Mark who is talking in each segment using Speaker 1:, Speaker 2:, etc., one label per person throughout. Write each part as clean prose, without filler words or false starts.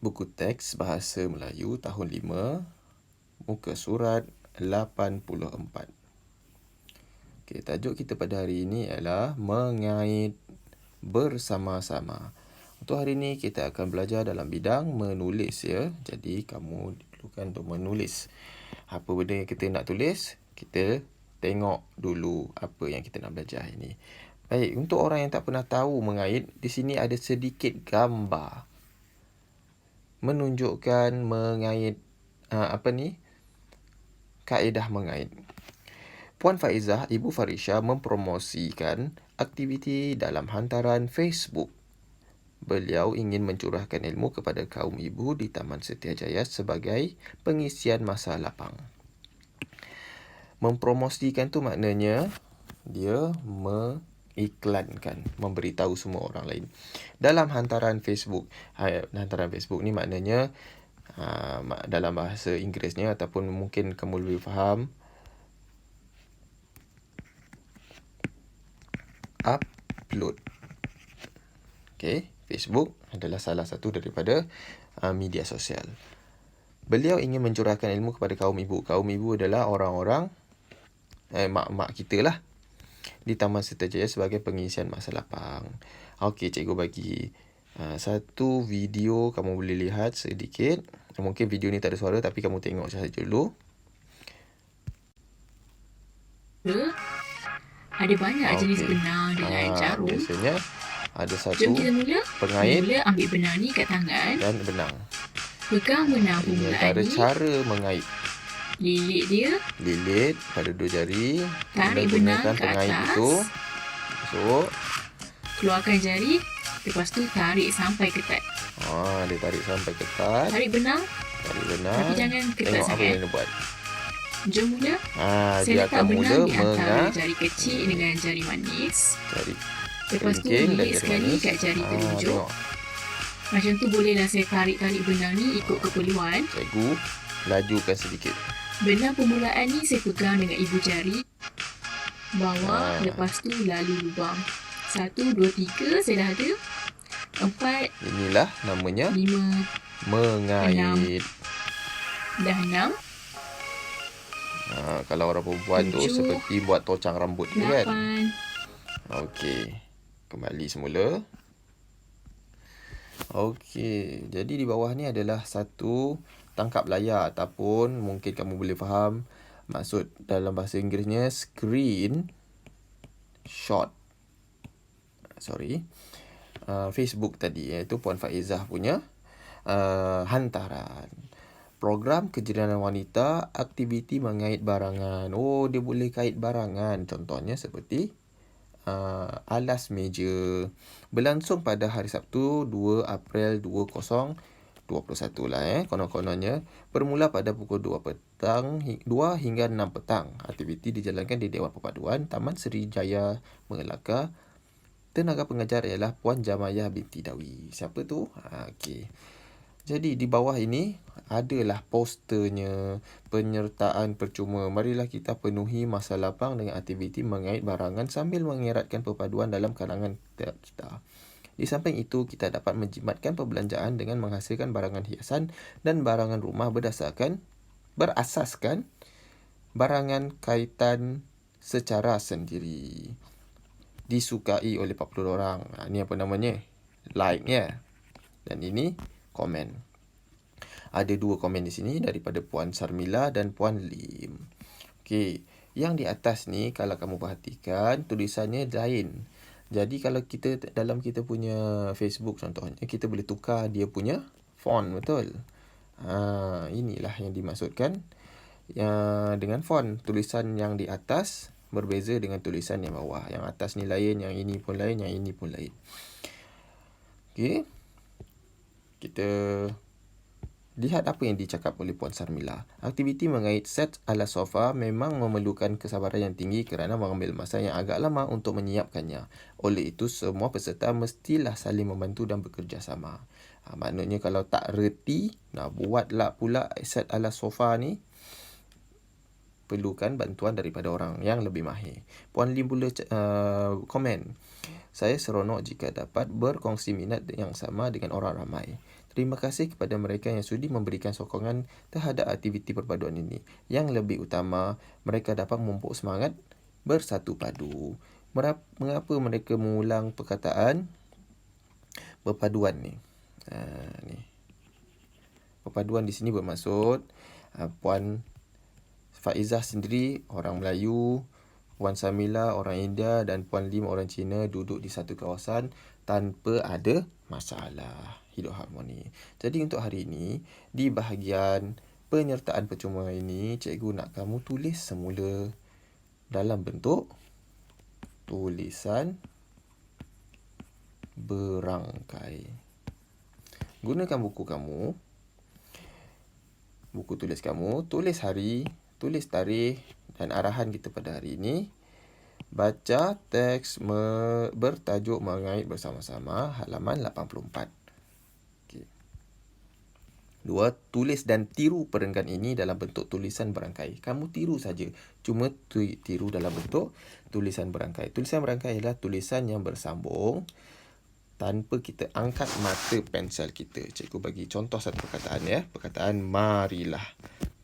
Speaker 1: Buku teks Bahasa Melayu tahun 5, muka surat 84. Okey, tajuk kita pada hari ini ialah mengait bersama-sama. Untuk hari ini kita akan belajar dalam bidang menulis ya. Jadi kamu diperlukan untuk menulis. Apa benda yang kita nak tulis, kita tengok dulu apa yang kita nak belajar ini. Baik, untuk orang yang tak pernah tahu mengait, di sini ada sedikit gambar menunjukkan mengait kaedah mengait. Puan Faizah, Ibu Farisha mempromosikan aktiviti dalam hantaran Facebook. Beliau ingin mencurahkan ilmu kepada kaum ibu di Taman Setiajaya sebagai pengisian masa lapang. Mempromosikan tu maknanya dia iklankan, memberitahu semua orang lain. Dalam hantaran Facebook ni maknanya dalam bahasa Inggerisnya ataupun mungkin kamu lebih faham, upload. Okey, Facebook adalah salah satu daripada media sosial. Beliau ingin mencurahkan ilmu kepada kaum ibu. Kaum ibu adalah orang-orang mak-mak kita lah di Taman Setiajaya sebagai pengisian masa lapang. Okey, cikgu bagi satu video, kamu boleh lihat sedikit. Mungkin video ni tak ada suara tapi kamu tengok sahaja dulu.
Speaker 2: Ada banyak jenis benang dengan jarum.
Speaker 1: Biasanya ada satu
Speaker 2: Jom kita mula.
Speaker 1: pengait.
Speaker 2: Mula ambil benang ni kat tangan.
Speaker 1: Dan benang.
Speaker 2: Pegang benang
Speaker 1: Ini
Speaker 2: permulaan
Speaker 1: antara
Speaker 2: ni.
Speaker 1: cara mengait.
Speaker 2: Lilit dia.
Speaker 1: Lilit pada 2 jari.
Speaker 2: Tarik benang
Speaker 1: gunakan
Speaker 2: ke
Speaker 1: pengait
Speaker 2: atas.
Speaker 1: itu. Masuk.
Speaker 2: Keluarkan jari. Lepas tu tarik sampai ketat.
Speaker 1: Dia tarik sampai ketat.
Speaker 2: Tarik benang. Tapi jangan ketat
Speaker 1: Tengok apa
Speaker 2: sangat.
Speaker 1: yang dia buat.
Speaker 2: Jom mula.
Speaker 1: Dia
Speaker 2: Saya letak
Speaker 1: akan
Speaker 2: benang
Speaker 1: mula
Speaker 2: di antara jari kecil dengan jari manis.
Speaker 1: Jari
Speaker 2: Lepas tu
Speaker 1: kelingking dan
Speaker 2: lilit
Speaker 1: jari
Speaker 2: sekali
Speaker 1: manis.
Speaker 2: kat jari telunjuk.
Speaker 1: Tengok.
Speaker 2: Macam tu bolehlah saya tarik-tarik benang ni ikut keperluan.
Speaker 1: Cikgu lajukan sedikit.
Speaker 2: Benang permulaan ni saya pegang dengan ibu jari. Bawah, lepas tu lalu lubang. 1, 2, 3, saya dah ada. 4,
Speaker 1: Inilah namanya
Speaker 2: 5,
Speaker 1: mengait.
Speaker 2: dah 6,
Speaker 1: Kalau orang perempuan tu
Speaker 2: 7,
Speaker 1: seperti buat tocang rambut tu kan.
Speaker 2: 8.
Speaker 1: Okey. Kembali semula. Okey. Jadi di bawah ni adalah satu tangkap layar ataupun mungkin kamu boleh faham maksud dalam bahasa Inggerisnya screen shot. Facebook tadi iaitu Puan Faizah punya hantaran. Program kejiranan wanita, aktiviti mengait barangan. Dia boleh kait barangan. Contohnya seperti alas meja. Berlangsung pada hari Sabtu 2 April 2021 lah konon-kononnya. Bermula pada pukul 2 hingga 6 petang. Aktiviti dijalankan di Dewan Perpaduan Taman Sriwijaya Melaka. Tenaga pengajar ialah Puan Jamayah binti Dawi. Siapa tu? Okey. Jadi di bawah ini adalah posternya, penyertaan percuma. Marilah kita penuhi masa lapang dengan aktiviti mengait barangan sambil mengeratkan perpaduan dalam kalangan kita. Di samping itu, kita dapat menjimatkan perbelanjaan dengan menghasilkan barangan hiasan dan barangan rumah berasaskan barangan kaitan secara sendiri. Disukai oleh 40 orang. Ini apa namanya? Like-nya. Dan ini komen. Ada 2 komen di sini daripada Puan Sarmila dan Puan Lim. Okey, yang di atas ni kalau kamu perhatikan tulisannya lain. Jadi kalau kita dalam kita punya Facebook contohnya, kita boleh tukar dia punya font, betul? Inilah yang dimaksudkan dengan font. Tulisan yang di atas berbeza dengan tulisan yang bawah. Yang atas ni lain, yang ini pun lain, yang ini pun lain. Okey. Kita lihat apa yang dicakap oleh Puan Sarmila. Aktiviti mengait set ala sofa memang memerlukan kesabaran yang tinggi kerana mengambil masa yang agak lama untuk menyiapkannya. Oleh itu, semua peserta mestilah saling membantu dan bekerjasama. Maknanya kalau tak reti, buatlah pula set ala sofa ni, perlukan bantuan daripada orang yang lebih mahir. Puan Lim pula komen. Saya seronok jika dapat berkongsi minat yang sama dengan orang ramai. Terima kasih kepada mereka yang sudi memberikan sokongan terhadap aktiviti perpaduan ini. Yang lebih utama, mereka dapat memupuk semangat bersatu padu. Mengapa mereka mengulang perkataan perpaduan ni? Ni. Perpaduan di sini bermaksud Puan Faizah sendiri orang Melayu, Puan Samila orang India dan Puan Lim orang Cina duduk di satu kawasan tanpa ada masalah, hidup harmoni. Jadi untuk hari ini, di bahagian penyertaan percuma ini, cikgu nak kamu tulis semula dalam bentuk tulisan berangkai. Gunakan buku kamu, buku tulis kamu, tulis hari, tulis tarikh dan arahan kita pada hari ini. Baca teks bertajuk Mengait Bersama-sama halaman 84. Okay. 2. Tulis dan tiru perenggan ini dalam bentuk tulisan berangkai. Kamu tiru saja, cuma tiru dalam bentuk tulisan berangkai. Tulisan berangkai adalah tulisan yang bersambung tanpa kita angkat mata pensel kita. Cikgu bagi contoh satu perkataan ya. Perkataan marilah.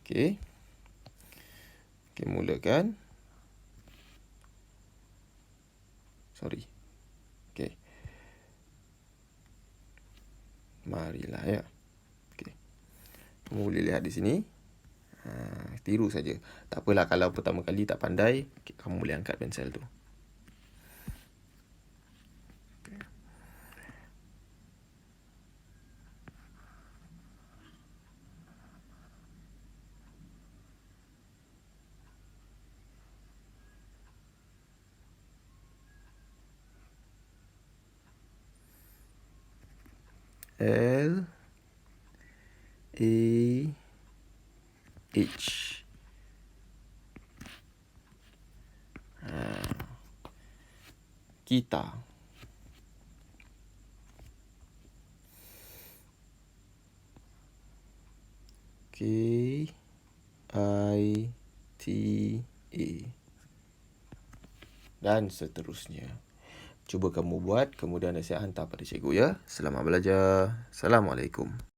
Speaker 1: Okey. Okey, mulakan. Sorry. Okey. Marilah ya. Okey. Kamu boleh lihat di sini. Tiru saja. Tak apalah kalau pertama kali tak pandai, kamu boleh angkat pensel tu. L A H. Kita. K I T A. Dan seterusnya. Cuba kamu buat, kemudian nasihat hantar pada cikgu ya. Selamat belajar. Assalamualaikum.